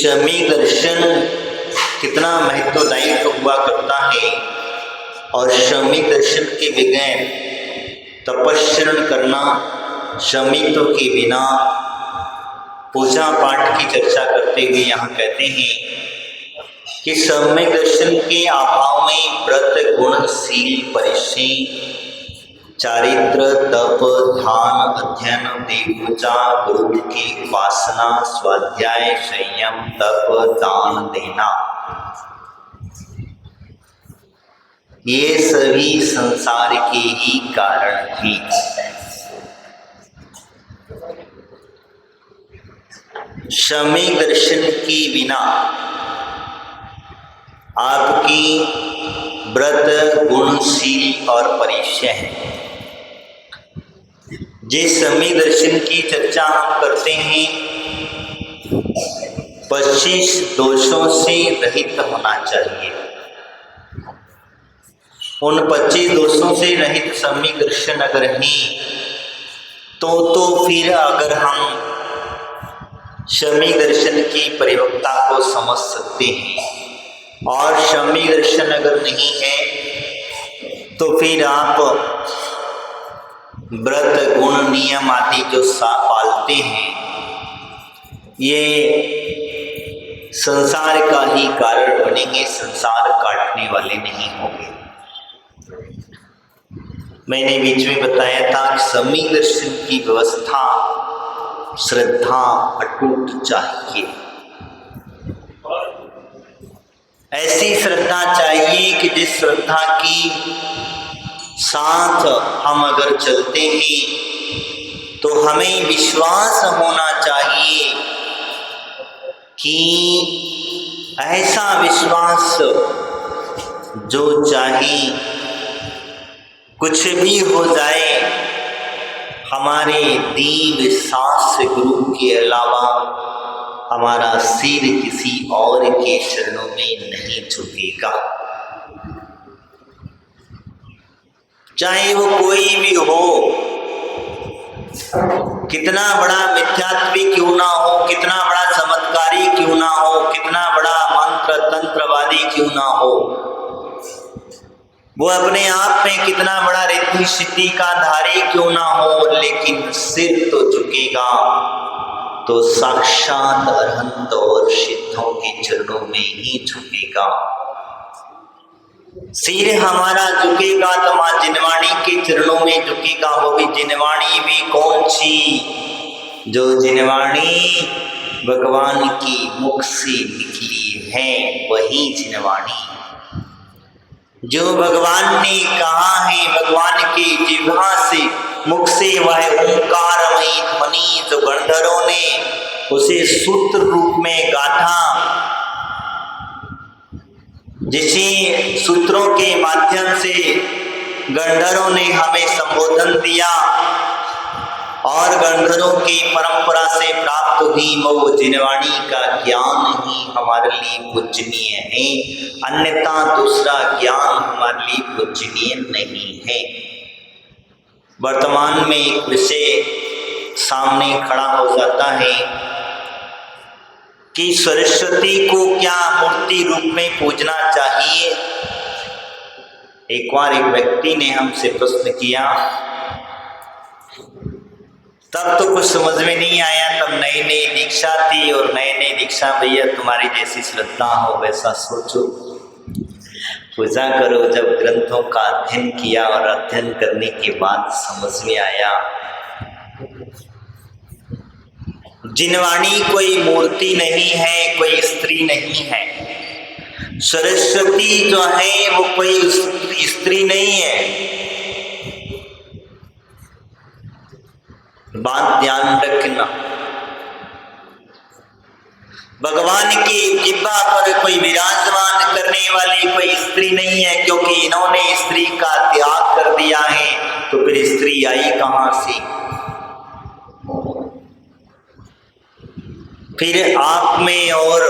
शमी दर्शन कितना महत्वदायी हुआ करता है और शमी दर्शन के बगैर तपस्या करना, शमित्व के बिना पूजा पाठ की चर्चा करते हुए यहाँ कहते हैं कि शमी दर्शन के अभाव में व्रत गुणशील परिचय चारित्र तप ध्यान अध्ययन देवपूजा गुरु की उपासना स्वाध्याय संयम तप दान देना, ये सभी संसार के ही कारण हैं। शमी दर्शन के बिना आपकी व्रत गुणशील और परिचय है। जिस शमी दर्शन की चर्चा हम करते हैं 25 दोषों से रहित होना चाहिए। उन 25 दोषों से रहित शमी दर्शन अगर हैं तो फिर अगर हम शमी दर्शन की परिपक्वता को समझ सकते हैं, और शमी दर्शन अगर नहीं है तो फिर आप व्रत गुण नियम आदि जो पालते हैं ये संसार का ही कारण बनेंगे, संसार काटने वाले नहीं होंगे। मैंने बीच में बताया था कि शमी दर्शन की व्यवस्था श्रद्धा अटूट चाहिए। ऐसी श्रद्धा चाहिए कि जिस श्रद्धा की साथ हम अगर चलते हैं तो हमें विश्वास होना चाहिए कि ऐसा विश्वास जो चाहे कुछ भी हो जाए, हमारे दीन शास्त्र गुरु के अलावा हमारा सिर किसी और के चरणों में नहीं झुकेगा, चाहे वो कोई भी हो, कितना बड़ा मिथ्यात्वी क्यों ना हो, कितना बड़ा चमत्कारी क्यों ना हो, कितना बड़ा मंत्र तंत्रवादी क्यों ना हो, वो अपने आप में कितना बड़ा रिद्धि सिद्धि का धारी क्यों ना हो, लेकिन सिर तो झुकेगा तो साक्षात अरहंत और सिद्धों के चरणों में ही झुकेगा। सिर हमारा झुकेगा तो मां जिनवाणी के चरणों में झुकेगा। वो भी जिनवाणी भी कौन सी? जो जिनवाणी भगवान की मुख से निकली है वही जिनवाणी, जो भगवान ने कहा है, भगवान के जिह्वा से मुख से वह ओंकारमयी ध्वनि जो गंधर्वों ने उसे सूत्र रूप में गाथा, जिसे सूत्रों के माध्यम से गंधर्वों ने हमें संबोधन दिया और गंधर्वों की परंपरा से प्राप्त हुई वो जिनवाणी का ज्ञान ही हमारे लिए पूजनीय है, अन्यथा दूसरा ज्ञान हमारे लिए पूजनीय नहीं है। वर्तमान में एक विषय सामने खड़ा हो जाता है कि सरस्वती को क्या मूर्ति रूप में पूजना चाहिए। एक बार एक व्यक्ति ने हमसे प्रश्न किया, तब तो कुछ समझ में नहीं आया, तब नई नई दीक्षा थी और नए नए दीक्षा भैया तुम्हारी जैसी श्रद्धा हो वैसा सोचो, पूजा करो। जब ग्रंथों का अध्ययन किया और अध्ययन करने के बाद समझ में आया जिनवाणी कोई मूर्ति नहीं है, कोई स्त्री नहीं है। सरस्वती जो है वो कोई स्त्री नहीं है। बात ध्यान रखना, भगवान की जिह्वा पर कोई विराजमान करने वाली कोई स्त्री नहीं है, क्योंकि इन्होंने स्त्री का त्याग कर दिया है, तो फिर स्त्री आई कहां से? फिर आप में और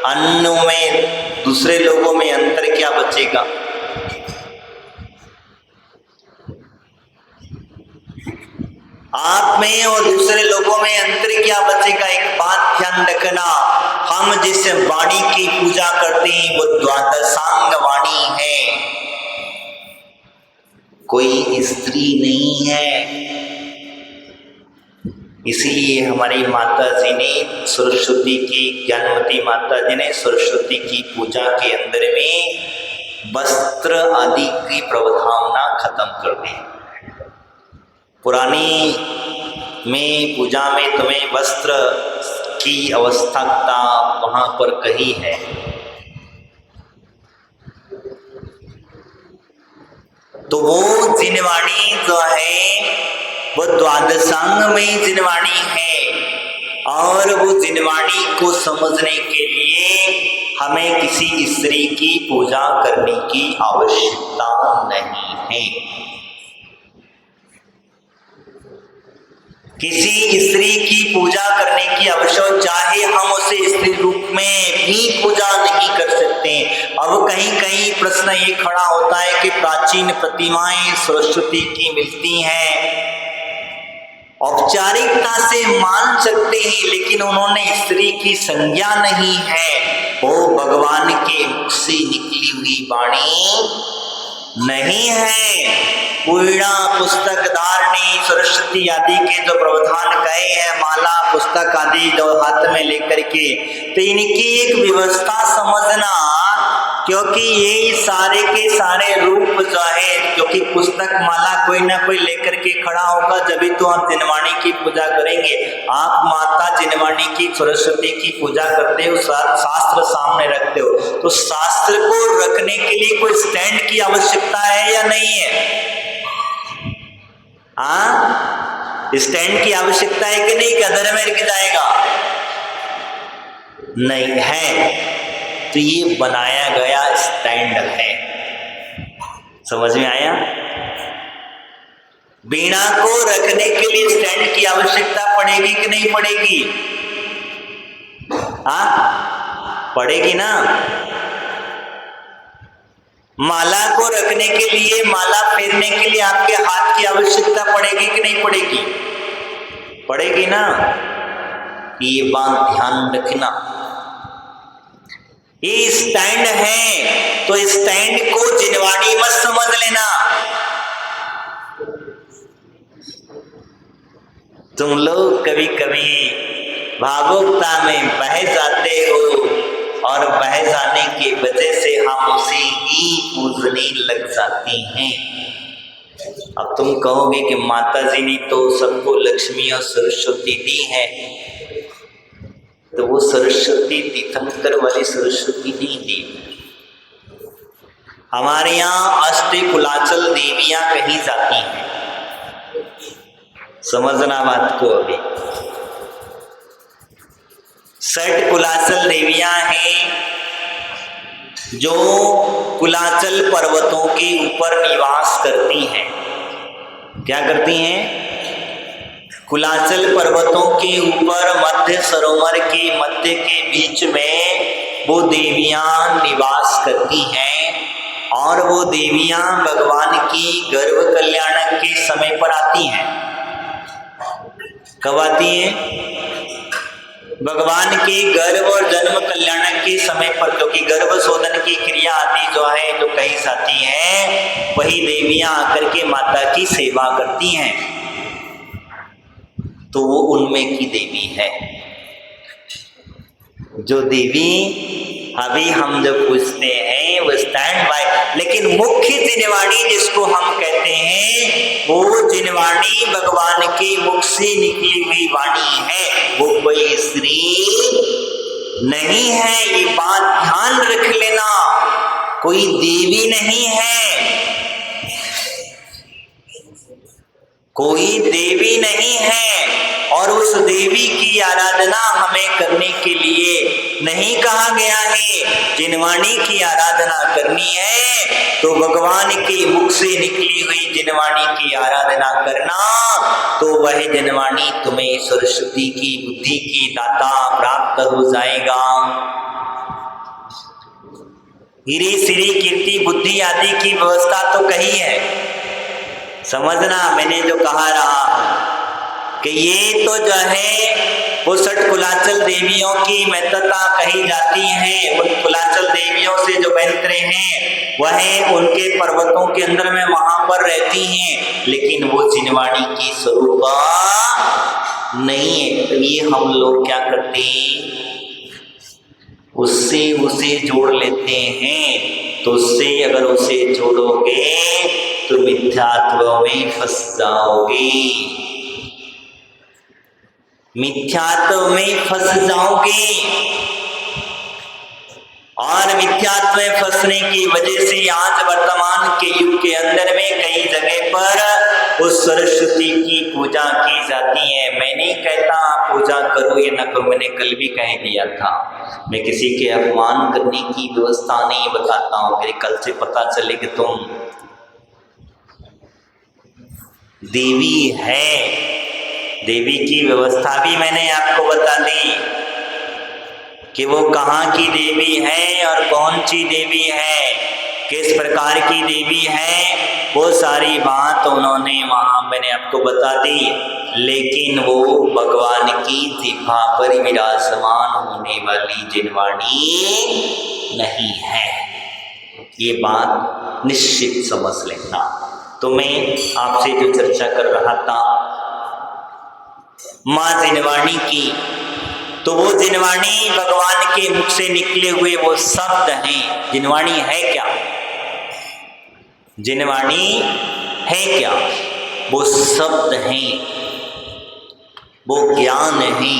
अन्यों में दूसरे लोगों में अंतर क्या बचेगा? आप में और दूसरे लोगों में अंतर क्या बचेगा? एक बात ध्यान रखना, हम जिस वाणी की पूजा करते हैं वो द्वादशांग वाणी है, कोई स्त्री नहीं है। इसलिए हमारी माता जी ने सरस्वती की, ज्ञानवती माता जी ने सरस्वती की पूजा के अंदर में वस्त्र आदि की प्रवधावना खत्म कर दी। पुरानी में पूजा में तुम्हें वस्त्र की आवश्यकता वहां पर कही है। तो वो जिनवाणी जो है वो द्वादशांग में जिनवाणी है, और वो जिनवाणी को समझने के लिए हमें किसी स्त्री की पूजा करने की आवश्यकता नहीं है। किसी स्त्री की पूजा करने की आवश्यकता, चाहे हम उसे स्त्री रूप में भी पूजा नहीं कर सकते। अब कहीं कहीं प्रश्न ये खड़ा होता है कि प्राचीन प्रतिमाएं सरस्वती की मिलती हैं, औपचारिकता से मान सकते हैं, लेकिन उन्होंने स्त्री की संज्ञा नहीं है। वो भगवान के मुख से निकली हुई वाणी नहीं है। पूर्णा पुस्तक धारणी सरस्वती आदि के जो प्रावधान कहे हैं, माला पुस्तक आदि जो हाथ में लेकर के, तो इनकी एक व्यवस्था समझना, क्योंकि ये सारे के सारे रूप जो है, क्योंकि पुस्तक माला कोई ना कोई लेकर के खड़ा होगा, जब तो आप जिनवाणी की पूजा करेंगे। आप माता जिनवाणी की, सरस्वती की पूजा करते हो, शास्त्र सामने रखते हो, तो शास्त्र को रखने के लिए कोई स्टैंड की आवश्यकता है या नहीं है? स्टैंड की आवश्यकता है कि नहीं? कदर में रख जाएगा? नहीं है। तो ये बनाया गया स्टैंड है। समझ में आया? वीणा को रखने के लिए स्टैंड की आवश्यकता पड़ेगी कि नहीं पड़ेगी? पड़ेगी ना। माला को रखने के लिए, माला फेरने के लिए आपके हाथ की आवश्यकता पड़ेगी कि नहीं पड़ेगी? पड़ेगी ना। ये बात ध्यान रखना। ये स्टैंड है, तो स्टैंड को जिनवाणी मत समझ लेना। तुम लोग कभी कभी भावुकता में बह जाते हो, और बह जाने की वजह से हम उसे ही पूजने लग जाते हैं। अब तुम कहोगे कि माता जी ने तो सबको लक्ष्मी और सरस्वती दी है, तो वो सरस्वती तीर्थंकर वाली सरस्वती नहीं दी। हमारे यहाँ अष्टकुलाचल देवियां कही जाती हैं। समझना बात को। अभी 6 कुलाचल देवियां हैं जो कुलाचल पर्वतों के ऊपर निवास करती हैं। क्या करती हैं? कुलाचल पर्वतों के ऊपर मध्य सरोवर के मध्य के बीच में वो देवियां निवास करती हैं, और वो देवियां भगवान की गर्भ कल्याण के समय पर आती हैं। कब आती हैं? भगवान के गर्भ और जन्म कल्याण के समय पर, क्योंकि गर्भ शोधन की क्रिया आदि जो है जो कही जाती है, वही देवियां आकर के माता की सेवा करती हैं। तो वो उनमें की देवी है। जो देवी अभी हम जो पूछते हैं वो स्टैंड बाय, लेकिन मुख्य जिनवाणी जिसको हम कहते हैं, वो जिनवाणी भगवान के मुख से निकली हुई वाणी है, वो कोई स्त्री नहीं है। ये बात ध्यान रख लेना। कोई देवी नहीं है, कोई देवी नहीं है। और उस देवी की आराधना हमें करने के लिए नहीं कहा गया है। जिनवाणी की आराधना करनी है तो भगवान के मुख से निकली हुई जिनवाणी की आराधना करना, तो वह जिनवाणी तुम्हें सरस्वती की बुद्धि की दाता प्राप्त हो जाएगा। हीरे सिरी कीर्ति बुद्धि आदि की व्यवस्था तो कही है। समझना मैंने जो कहा रहा हूं, कि ये तो जो है वो षट कुलाचल देवियों की महत्ता कही जाती है। उन कुलाचल देवियों से जो बहनते हैं वह उनके पर्वतों के अंदर में वहां पर रहती हैं, लेकिन वो जिनवाणी की स्वरूपा नहीं है। तो ये हम लोग क्या करते हैं, उससे उसे जोड़ लेते हैं। तो उससे अगर उसे जोड़ोगे तो मिथ्यात्व में फंस जाओगे, मिथ्यात्व में फंस जाओगे। और मिथ्यात्व में फंसने की वजह से आज वर्तमान के युग के अंदर में कई जगह पर उस सरस्वती की पूजा की जाती है। मैं नहीं कहता पूजा करो या न करो, मैंने कल भी कह दिया था, मैं किसी के अपमान करने की व्यवस्था नहीं बताता हूँ। कि कल से पता चले कि तुम देवी है, देवी की व्यवस्था भी मैंने आपको बता दी कि वो कहाँ की देवी है और कौन सी देवी है, किस प्रकार की देवी है, वो सारी बात उन्होंने वहाँ मैंने आपको बता दी। लेकिन वो भगवान की जिह्वा पर विराजमान होने वाली जिनवाणी नहीं है, ये बात निश्चित समझ लेना। तो मैं आपसे जो चर्चा कर रहा था माँ जिनवाणी की, तो वो जिनवाणी भगवान के मुख से निकले हुए वो शब्द हैं। जिनवाणी है क्या? जिनवाणी है क्या? वो शब्द हैं, वो ज्ञान है,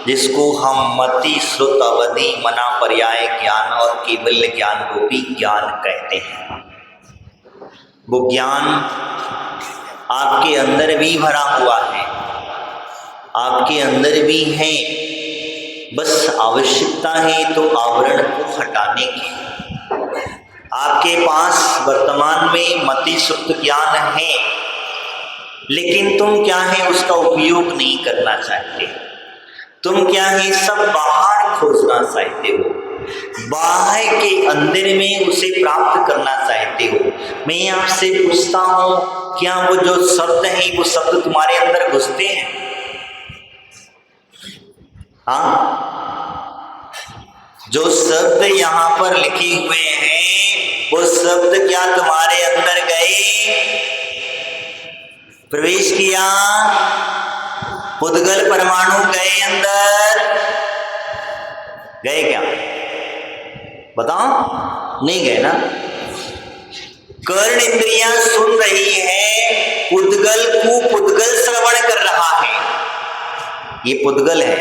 जिसको हम मति श्रुत अवधि मना पर्याय ज्ञान और केवल ज्ञान रूपी ज्ञान कहते हैं। वो ज्ञान आपके अंदर भी भरा हुआ है, आपके अंदर भी है, बस आवश्यकता है तो आवरण को हटाने की। आपके पास वर्तमान में मति सुप्त ज्ञान है, लेकिन तुम क्या है उसका उपयोग नहीं करना चाहते। तुम क्या है सब बाहर खोजना चाहते हो, बाहर के अंदर में उसे प्राप्त करना चाहते हो। मैं आपसे पूछता हूँ, क्या वो जो शब्द है वो शब्द तुम्हारे अंदर घुसते हैं? हाँ, जो शब्द यहाँ पर लिखे हुए हैं वो शब्द क्या तुम्हारे अंदर गए, प्रवेश किया? पुद्गल परमाणु गए अंदर, गए क्या? बताओ, नहीं गए ना। कर्ण इंद्रियां सुन रही है, पुद्गल को पुद्गल श्रवण कर रहा है। ये पुद्गल है,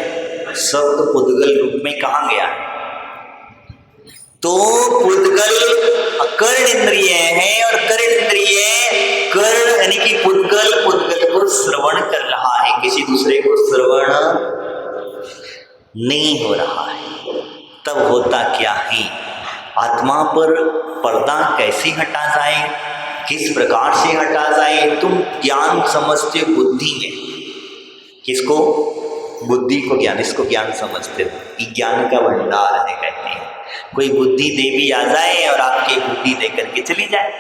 शब्द पुद्गल रूप में कहाँ गया है? तो पुद्गल कर्ण इंद्रिय है और कर्ण इंद्रिय कर्ण यानी कि पुद्गल पुद्गल को श्रवण कर रहा है, किसी दूसरे को श्रवण नहीं हो रहा है। तब होता क्या है, आत्मा पर पर्दा कैसे हटा जाए, किस प्रकार से हटा जाए? तुम ज्ञान समझते हो बुद्धि में, किसको? बुद्धि को ज्ञान, इसको ज्ञान समझते हो, ये ज्ञान का भंडार है कहते हैं। कोई बुद्धि देवी आ जाए और आपकी बुद्धि देकर के चली जाए,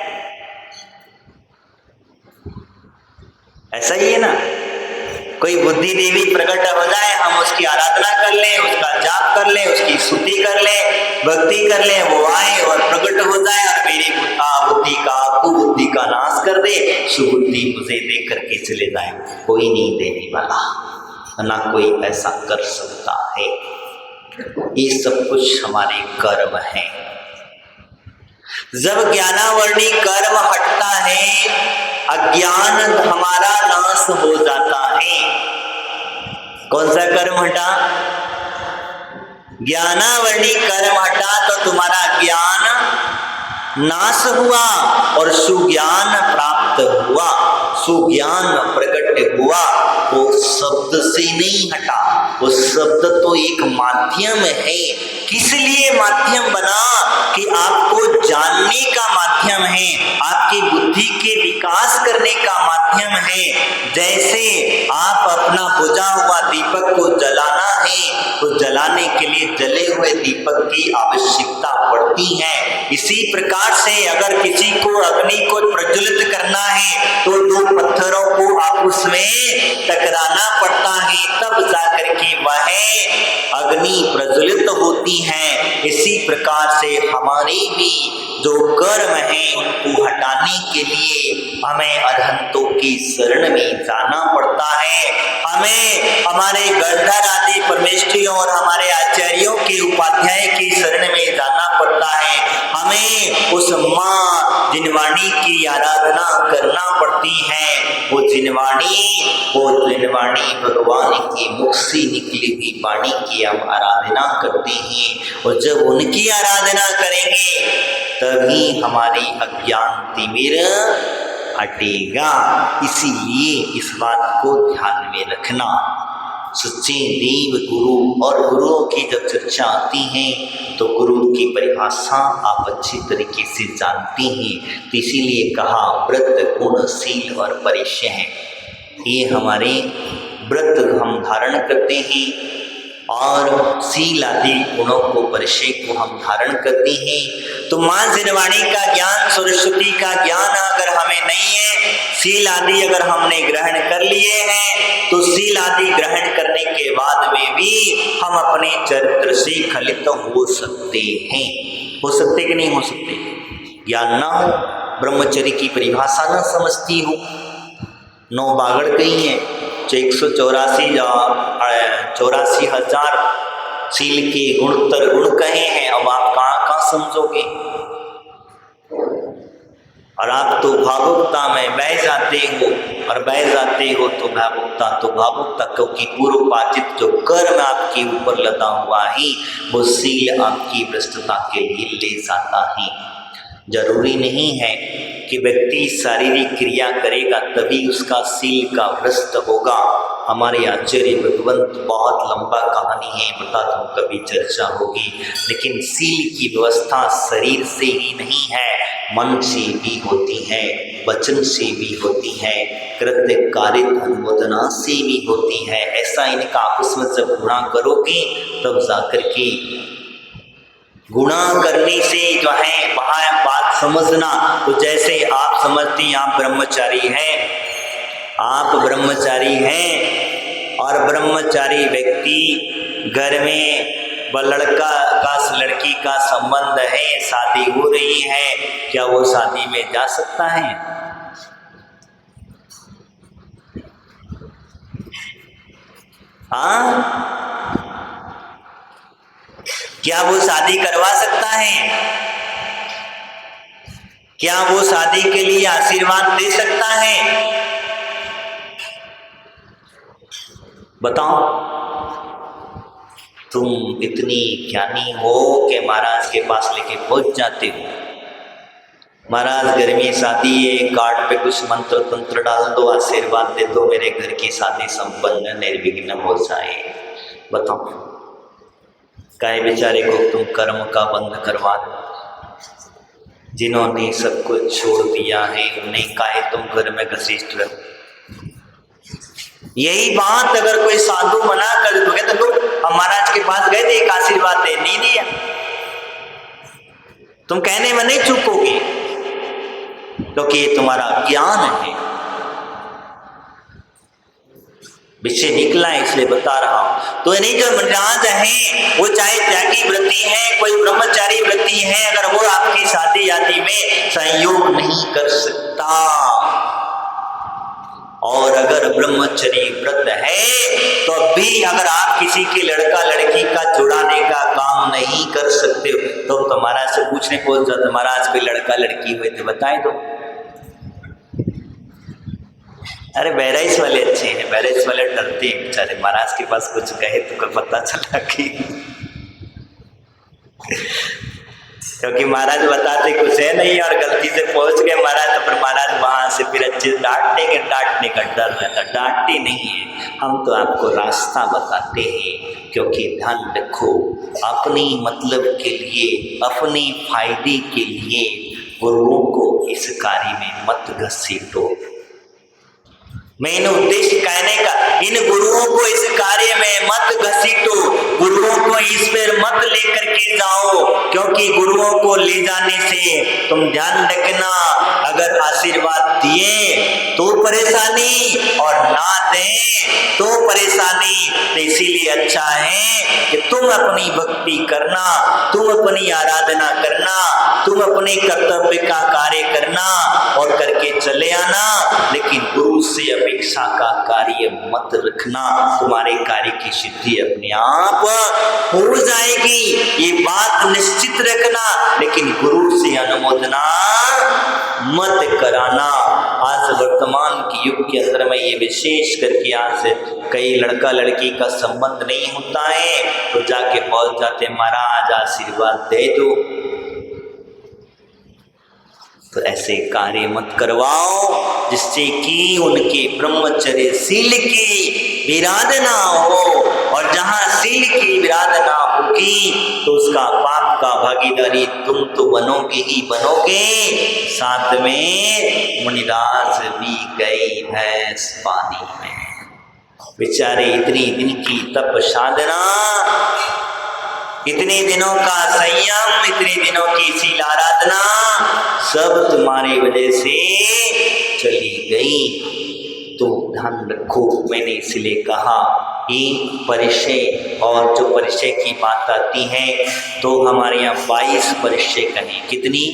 ऐसा ही है ना। कोई बुद्धि देवी प्रकट हो जाए, हम उसकी आराधना कर लें, उसका जाप कर लें, उसकी स्तुति कर लें, भक्ति कर लें, वो आए और प्रकट हो जाए और मेरी बुद्धि का कुबुद्धि का नाश कर दे, सुबुद्धि मुझे दे करके चले जाए। कोई नहीं देने वाला, ना कोई ऐसा कर सकता है। ये सब कुछ हमारे कर्म है। जब ज्ञानावर्णी कर्म हटता है, अज्ञान हमारा नाश हो जाता है। कौन सा कर्म हटा? ज्ञानावर्णी कर्म हटा तो तुम्हारा ज्ञान नाश हुआ और सुज्ञान प्राप्त हुआ, सुज्ञान प्रकट हुआ। वो शब्द से नहीं हटा, वो शब्द तो एक माध्यम है। किस लिए माध्यम बना? कि आपको जानने का माध्यम है, आपकी बुद्धि के विकास करने का माध्यम है। जैसे आप अपना बुझा हुआ दीपक को जलाना है तो जलाने के लिए जले हुए दीपक की आवश्यकता पड़ती है। इसी प्रकार से अगर किसी को अग्नि को प्रज्वलित करना है तो दो पत्थरों को आपस में टकराना पड़ता है, तब जाकर के वह अग्नि प्रज्वलित होती है। इसी प्रकार से हमारे भी जो कर्म है उनको हटाने के लिए हमें अरहंतों की शरण में जाना पड़ता है। हमें हमारे गणधर आदि परमेष्ठियों और हमारे आचार्यों के उपाध्याय की शरण में जाना पड़ता है। हमें उस माँ जिनवाणी की आराधना करना पड़ती है। वो जिनवाणी भगवान की मुख से निकली हुई वाणी की हम आराधना करते हैं, और जब उनकी आराधना करेंगे तभी हमारी अज्ञान तिमिर हटेगा। इसीलिए इस बात को ध्यान में रखना। सच्चे देव गुरु और गुरुओं की जब चर्चा आती है तो गुरु की परिभाषा आप अच्छी तरीके से जानते हैं। तो इसीलिए कहा व्रत गुण शील और परिचय है। ये हमारे व्रत हम धारण करते हैं और शील आदि गुणों को परिचय को हम धारण करते हैं। तो माँ जिनवाणी का ज्ञान, सरस्वती का ज्ञान अगर हमें नहीं है, शील आदि अगर हमने ग्रहण कर लिए हैं, तो शील आदि ग्रहण करने के बाद में भी हम अपने चरित्र से खलित हो सकते हैं। हो सकते कि नहीं हो सकते? ज्ञान ना हो, ब्रह्मचर्य की परिभाषा ना समझती हो, 9 बागड़ गई हैं, 184,000 शील के गुणतर गुण कहे हैं। अब आप कहाँ समझोगे? और आप तो भावुकता में बह जाते हो, और बह जाते हो तो भावुकता, क्योंकि पूर्वपाचित जो कर्म आपके ऊपर लदा हुआ है वो शील आपकी भ्रष्टता के लिए ले जाता है। जरूरी नहीं है कि व्यक्ति शारीरिक क्रिया करेगा तभी उसका शील का भ्रष्ट होगा। हमारे आचार्य भगवंत बहुत लंबा कहानी है, बता दूं कभी चर्चा होगी। लेकिन शील की व्यवस्था शरीर से ही नहीं है, मन से भी होती है, वचन से भी होती है, कृत्य कारित अनुमोदना से भी होती है। ऐसा इनका आपस में जब गुणा करोगे तब जाकर के गुणा करने से जो है वहाँ बात समझना। तो जैसे आप समझते हैं आप ब्रह्मचारी हैं, और ब्रह्मचारी व्यक्ति घर में लड़का का लड़की का संबंध है, शादी हो रही है, क्या वो शादी में जा सकता है? हाँ, क्या वो शादी करवा सकता है? क्या वो शादी के लिए आशीर्वाद दे सकता है? बताओ। तुम इतनी ज्ञानी हो कि महाराज के पास लेके पहुंच जाते हो, महाराज घर में शादी है, कार्ड पे कुछ मंत्र तंत्र डाल दो, आशीर्वाद दे दो, मेरे घर की शादी संपन्न निर्विघ्न हो जाए। बताओ, काहे बेचारे को तुम कर्म का बंध करवा दो? जिन्होंने सब कुछ छोड़ दिया है उन्हें काहे तुम घर में घसीट रहे हो? यही बात अगर कोई साधु मना कर दोगे तो लोग हम महाराज के पास गए थे, एक आशीर्वाद दे, नहीं दिया, तुम कहने में नहीं चूकोगे, क्योंकि ये तुम्हारा ज्ञान है। विषय निकला है इसलिए बता रहा हूं। तो नहीं, जो महाराज है वो चाहे त्यागी व्रती है, कोई ब्रह्मचारी व्रती है, अगर वो आपकी शादी आदि में सहयोग नहीं कर सकता, और अगर ब्रह्मचर्य व्रत है तो भी अगर आप किसी के लड़का लड़की का जुड़ाने का काम नहीं कर सकते हो तो महाराज से पूछने पहुंच जाते, महाराज कोई लड़का लड़की हुए थे बताए दो। अरे बहराइच वाले अच्छे हैं, बहराइच वाले डरते हैं बेचारे, महाराज के पास कुछ कहे तो कोई पता चला कि क्योंकि महाराज बताते कुछ है नहीं और गलती से पहुंच गए महाराज, तो फिर महाराज वहां से फिर अच्छे डांटेंगे, डांटने का डर रहता। डांटते नहीं है, हम तो आपको रास्ता बताते हैं, क्योंकि ध्यान रखो अपने मतलब के लिए, अपने फायदे के लिए गुरुओं को इस कार्य में मत घसीटो। मेन उद्देश्य कहने का, इन गुरुओं को इस कार्य में मत घसीटो। गुरु क्योंकि गुरुओं को ले जाने से तुम ध्यान रखना, अगर आशीर्वाद दिए तो परेशानी और ना दें तो परेशानी। तो इसीलिए अच्छा है कि तुम अपनी भक्ति करना, तुम अपनी आराधना करना, तुम अपने कर्तव्य का कार्य करना और करके चले आना, लेकिन गुरु से अपेक्षा का कार्य मत रखना। तुम्हारे कार्य की सिद्धि अपने आप हो जाएगी, ये बात निश्चित रखना, लेकिन गुरु से अनुमोदना मत कराना। आज वर्तमान के युग के अंदर में ये विशेष करके आज कई लड़का लड़की का संबंध नहीं होता है तो जाके बोल जाते महाराज आशीर्वाद दे दो। तो ऐसे कार्य मत करवाओ जिससे कि उनके ब्रह्मचर्यशील की विराधना हो, और जहां शील की विराधना होगी तो उसका पाप का भागीदारी तुम तो बनोगे ही बनोगे, साथ में मुनिराज भी गई भैंस पानी में। बेचारे इतनी दिन की तप साधना, इतने दिनों का संयम, इतने दिनों की शील आराधना सब तुम्हारी वजह से चली गई। तो ध्यान रखो, मैंने इसलिए कहा कि परिचय, और जो परिचय की बात आती है तो हमारे यहाँ 22 परिचय कहें, कितनी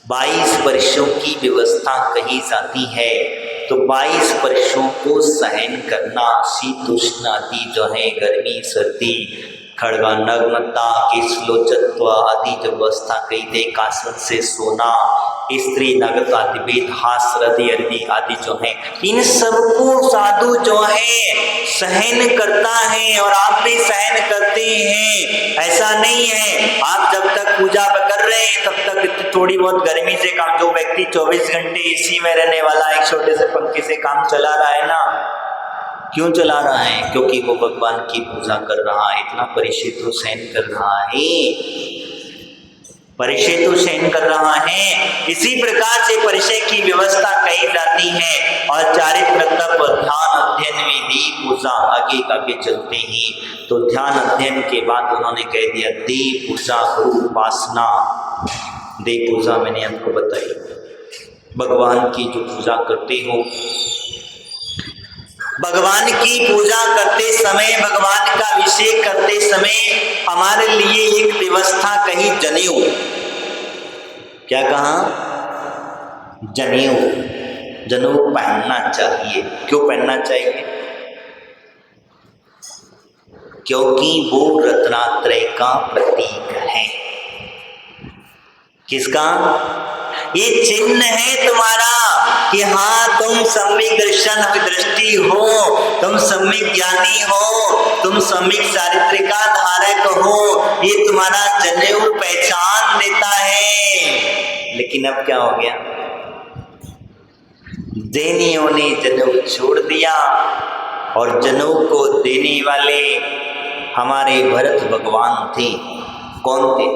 22 परिचयों की व्यवस्था कही जाती है। तो 22 परिचयों को सहन करना, शीतोष्ण आदि जो है, गर्मी सर्दी, खड़गा नग्नता केशलोचत्व आदि जो व्यवस्था कही थे, कासन से सोना, स्त्री नगता भेद हास हृदय आदि जो है, इन सबको साधु जो है सहन करता है और आप भी सहन करते हैं। ऐसा नहीं है आप जब तक पूजा कर रहे हैं तब तक थोड़ी बहुत गर्मी से काम, जो व्यक्ति 24 घंटे एसी में रहने वाला एक छोटे से पंखे से काम चला रहा है ना, क्यों चला रहा है? क्योंकि वो भगवान की पूजा कर रहा है, इतना परिचय तो सहन कर रहा है, परिचय तो सहन कर रहा है। इसी प्रकार से परिचय की व्यवस्था कही जाती है। और चारित्र तप ध्यान अध्ययन में भी पूजा आगे आगे चलते ही, तो ध्यान अध्ययन के बाद उन्होंने कह दिया देव पूजा गुरु उपासना। देव पूजा मैंने आपको बताई, भगवान की जो पूजा करते हो, भगवान की पूजा करते समय, भगवान का अभिषेक करते समय हमारे लिए एक व्यवस्था कही जनेऊ। क्या कहा? जनेऊ, जनेऊ पहनना चाहिए। क्यों पहनना चाहिए? क्योंकि वो रत्नात्रय का प्रतीक है। किसका? ये चिन्ह है तुम्हारा कि हाँ तुम सम्यक दर्शन दृष्टि हो, तुम सम्यक ज्ञानी हो, तुम सम्यक चारित्रिका धारक हो, ये तुम्हारा जनेऊ पहचान देता है। लेकिन अब क्या हो गया? देनियों ने जनेऊ छोड़ दिया, और जनेऊ को देने वाले हमारे भरत भगवान थे। कौन थे?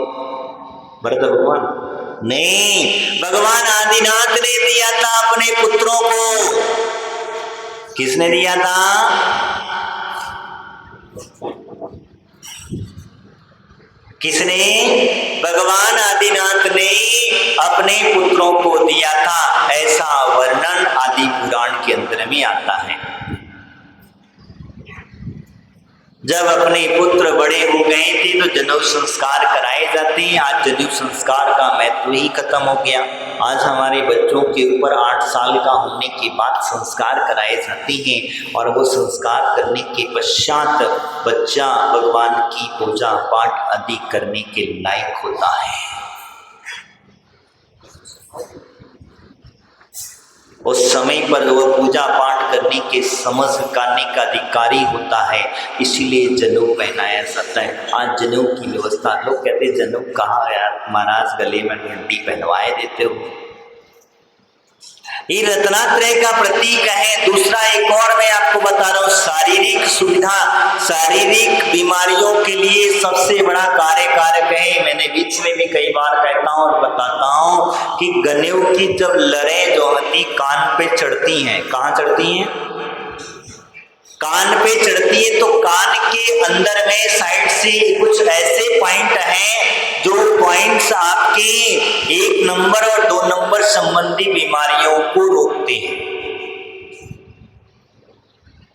भरत भगवान नहीं, भगवान आदिनाथ ने दिया था अपने पुत्रों को। किसने दिया था? किसने? भगवान आदिनाथ ने अपने पुत्रों को दिया था। ऐसा वर्णन आदि पुराण के अंदर में आता है। जब अपने पुत्र बड़े हो गए थे तो जनेऊ संस्कार कराए जाते हैं। आज जनेऊ संस्कार का महत्व ही खत्म हो गया। आज हमारे बच्चों के ऊपर 8 साल का होने के बाद संस्कार कराए जाते हैं, और वो संस्कार करने के पश्चात बच्चा भगवान की पूजा पाठ आदि करने के लायक होता है। उस समय पर वो पूजा पाठ करने के समझ करने का अधिकारी होता है, इसीलिए जनेऊ पहनाया जाता है। आज जनेऊ की व्यवस्था, लोग कहते हैं जनेऊ कहाँ यार महाराज, गले में घंटी पहनवाए देते हो। ये रत्नात्रय का प्रतीक है। दूसरा एक और मैं आपको बता रहा हूँ, शारीरिक सुविधा, शारीरिक बीमारियों के लिए सबसे बड़ा कार्यकारक है। मैंने बीच में भी कई बार कहता हूँ और बताता हूँ कि जनेऊ की जब लड़ें जो होती कान पे चढ़ती हैं, कहाँ चढ़ती हैं? कान पे चढ़ती है तो कान के अंदर में साइड से कुछ ऐसे पॉइंट हैं जो पॉइंट्स आपके 1 नंबर और 2 नंबर संबंधी बीमारियों को रोकते हैं।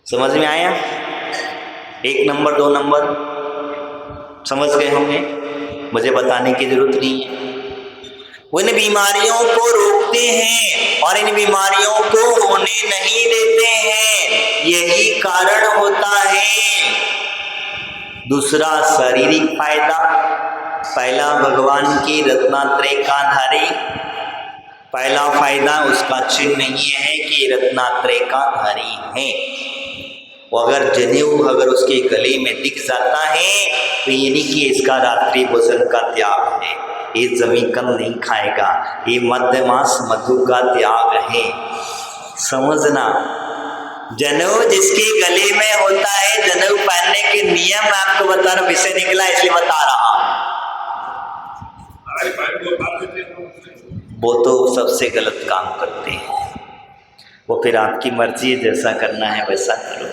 समझ में आया? 1 नंबर 2 नंबर समझ गए होंगे, मुझे बताने की जरूरत नहीं है। वो इन बीमारियों को रोकते हैं और इन बीमारियों को होने नहीं देते हैं, यही कारण होता है। दूसरा शारीरिक फायदा, पहला भगवान की रत्नात्रय का धारी, पहला फायदा उसका चिन्ह ये है कि रत्नात्रय का धारी है। वो अगर जनेऊ अगर उसके गले में दिख जाता है तो यानी कि इसका रात्रि भोजन का त्याग है, ये जमीकन नहीं खाएगा, ये मध्यमास मधु का त्याग है। समझना, जनेऊ जिसके गले में होता है, जनेऊ पहनने के नियम मैं आपको बता रहा, विषय निकला इसलिए बता रहा। वो तो सबसे गलत काम करते हैं, वो फिर आपकी मर्जी है, जैसा करना है वैसा करो।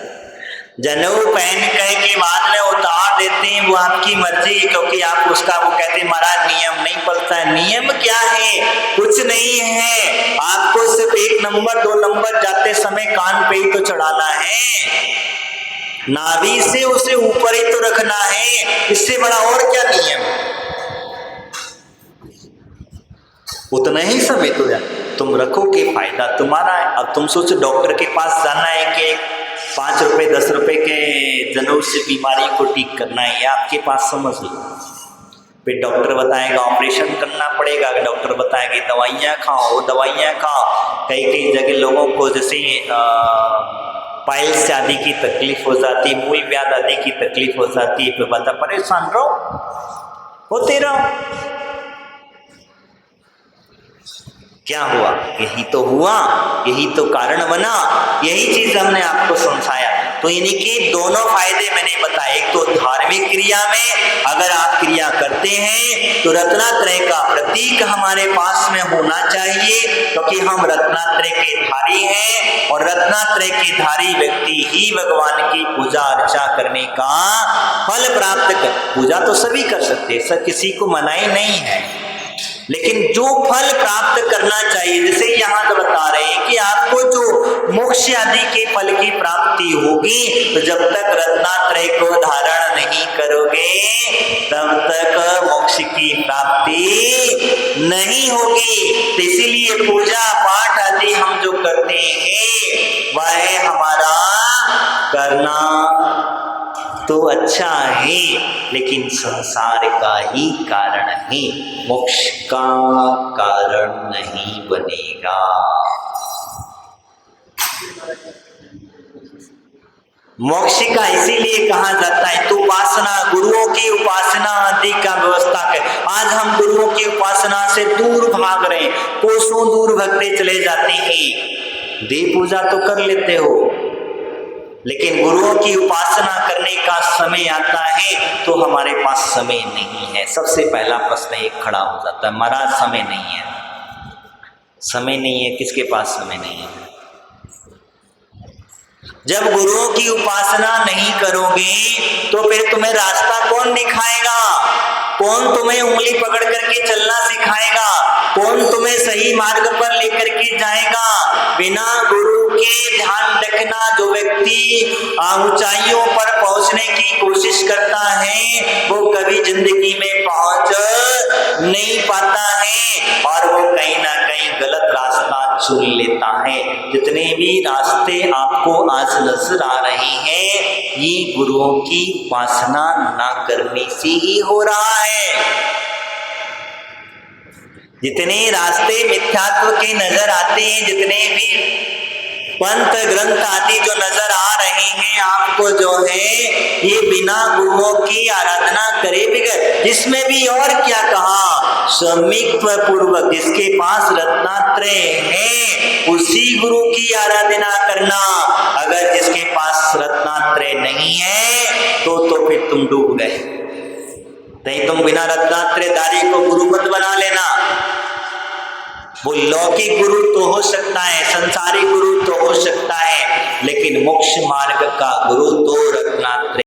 जनेऊ पहन के बाद में उतार देते हैं, वो आपकी मर्जी है, क्योंकि आप उसका वो कहते हैं महाराज नियम नहीं पड़ता है। नियम क्या है? कुछ नहीं है, आपको सिर्फ 1 नंबर 2 नंबर जाते समय कान पे ही तो चढ़ाना है, नाभि से उसे ऊपर ही तो रखना है, इससे बड़ा और क्या नियम? उतना ही समय तो तुम रखोगे, फायदा तुम्हारा है। अब तुम सोचो डॉक्टर के पास जाना है कि 5 रुपए 10 रुपए के जनेऊ से बीमारी को ठीक करना है, या आपके पास समझ लो। फिर डॉक्टर बताएगा ऑपरेशन करना पड़ेगा, डॉक्टर बताएगा दवाइयाँ खाओ, वो दवाइयाँ खाओ। कई जगह लोगों को जैसे पाइल्स आदि की तकलीफ हो जाती है, मूल व्याध आदि की तकलीफ हो जाती है, फिर बता परेशान रहो, होते रहो। क्या हुआ? यही तो हुआ, यही तो कारण बना, यही चीज हमने आपको समझाया। तो यानी कि दोनों फायदे मैंने बताए, एक तो धार्मिक क्रिया में अगर आप क्रिया करते हैं तो रत्नात्रय का प्रतीक हमारे पास में होना चाहिए, क्योंकि हम रत्नात्रय के धारी हैं और रत्नात्रय के धारी व्यक्ति ही भगवान की पूजा अर्चा करने का फल प्राप्त कर। पूजा तो सभी कर सकते हैं, सब किसी को मनाही नहीं है, लेकिन जो फल प्राप्त करना चाहिए, जैसे यहाँ तो बता रहे हैं कि आपको जो मोक्ष आदि के फल की प्राप्ति होगी, तो जब तक रत्नात्रय को धारण नहीं करोगे तब तक मोक्ष की प्राप्ति नहीं होगी। तो इसीलिए पूजा पाठ आदि हम जो करते हैं वह हमारा करना तो अच्छा है, लेकिन संसार का ही कारण है, मोक्ष का कारण नहीं बनेगा। मोक्ष का इसीलिए कहा जाता है तो उपासना, गुरुओं की उपासना आदि का व्यवस्था कर। आज हम गुरुओं की उपासना से दूर भाग रहे हैं, कोसों दूर भगते चले जाते हैं। देव पूजा तो कर लेते हो, लेकिन गुरुओं की उपासना करने का समय आता है तो हमारे पास समय नहीं है। सबसे पहला प्रश्न एक खड़ा हो जाता है, महाराज समय नहीं है। समय नहीं है, किसके पास समय नहीं है? जब गुरुओं की उपासना नहीं करोगे तो फिर तुम्हें रास्ता कौन दिखाएगा? कौन तुम्हें उंगली पकड़ करके चलना सिखाएगा? कौन तुम्हें सही मार्ग पर लेकर के जाएगा? बिना गुरु के ध्यान रखना जो व्यक्ति ऊंचाइयों पर पहुंचने की कोशिश करता है वो कभी जिंदगी में पहुंच नहीं पाता है और वो कहीं ना कहीं गलत रास्ता चुन लेता है। जितने भी रास्ते आपको आज नजर आ रहे हैं ये गुरुओं की उपासना ना करने से ही हो रहा है। जितने रास्ते मिथ्यात्व के नजर आते हैं, जितने भी पंथ ग्रंथ आदि जो नजर आ रहे हैं आपको जो है ये बिना गुरुओं की आराधना करे बगैर, जिसमें भी और क्या कहा, समीप पूर्वक जिसके पास रत्नात्रय है उसी गुरु की आराधना करना। अगर जिसके पास रत्नात्रय नहीं है तो फिर तुम डूब गए। नहीं, तुम बिना रत्नात्रय धारी को गुरु मत बना लेना। वो लौकिक गुरु तो हो सकता है, संसारिक गुरु तो हो सकता है, लेकिन मोक्ष मार्ग का गुरु तो रत्नात्रय